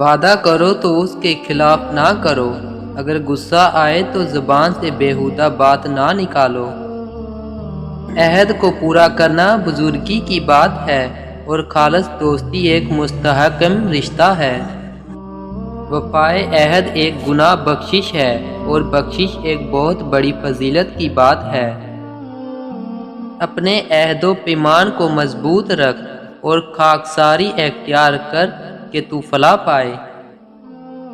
وعدہ کرو تو اس کے خلاف نہ کرو، اگر غصہ آئے تو زبان سے بیہودہ بات نہ نکالو۔ عہد کو پورا کرنا بزرگی کی بات ہے اور خالص دوستی ایک مستحکم رشتہ ہے۔ وفائے عہد ایک گناہ بخشش ہے اور بخشش ایک بہت بڑی فضیلت کی بات ہے۔ اپنے عہد و پیمان کو مضبوط رکھ اور خاکساری اختیار کر کہ تو فلاح پائے۔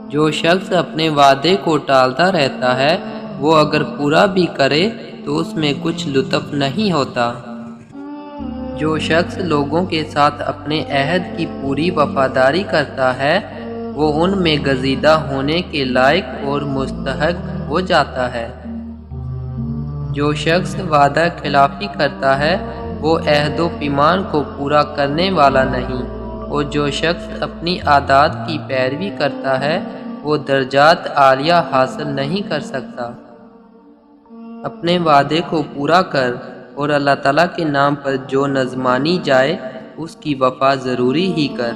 جو شخص اپنے وعدے کو ٹالتا رہتا ہے وہ اگر پورا بھی کرے تو اس میں کچھ لطف نہیں ہوتا۔ جو شخص لوگوں کے ساتھ اپنے عہد کی پوری وفاداری کرتا ہے وہ ان میں گزیدہ ہونے کے لائق اور مستحق ہو جاتا ہے۔ جو شخص وعدہ خلافی کرتا ہے وہ عہد و پیمان کو پورا کرنے والا نہیں، اور جو شخص اپنی عادات کی پیروی کرتا ہے وہ درجات عالیہ حاصل نہیں کر سکتا۔ اپنے وعدے کو پورا کر اور اللہ تعالیٰ کے نام پر جو نذر مانی جائے اس کی وفا ضروری ہی کر۔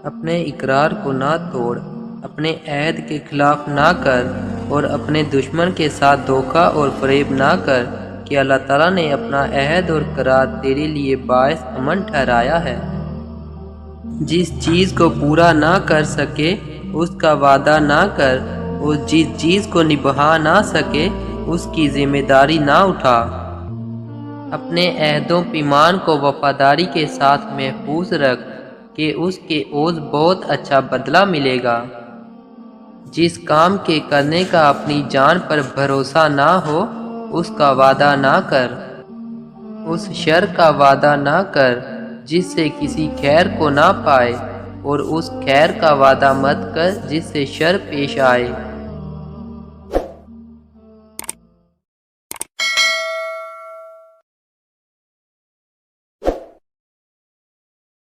اپنے اقرار کو نہ توڑ، اپنے عہد کے خلاف نہ کر اور اپنے دشمن کے ساتھ دھوکہ اور فریب نہ کر کہ اللہ تعالیٰ نے اپنا عہد اور قرار تیرے لیے باعث امن ٹھہرایا ہے۔ جس چیز کو پورا نہ کر سکے اس کا وعدہ نہ کر اور جس چیز کو نبھا نہ سکے اس کی ذمہ داری نہ اٹھا۔ اپنے عہد و پیمان کو وفاداری کے ساتھ محفوظ رکھ کہ اس کے عوض بہت اچھا بدلہ ملے گا۔ جس کام کے کرنے کا اپنی جان پر بھروسہ نہ ہو اس کا وعدہ نہ کر۔ اس شر کا وعدہ نہ کر جس سے کسی خیر کو نہ پائے، اور اس خیر کا وعدہ مت کر جس سے شر پیش آئے۔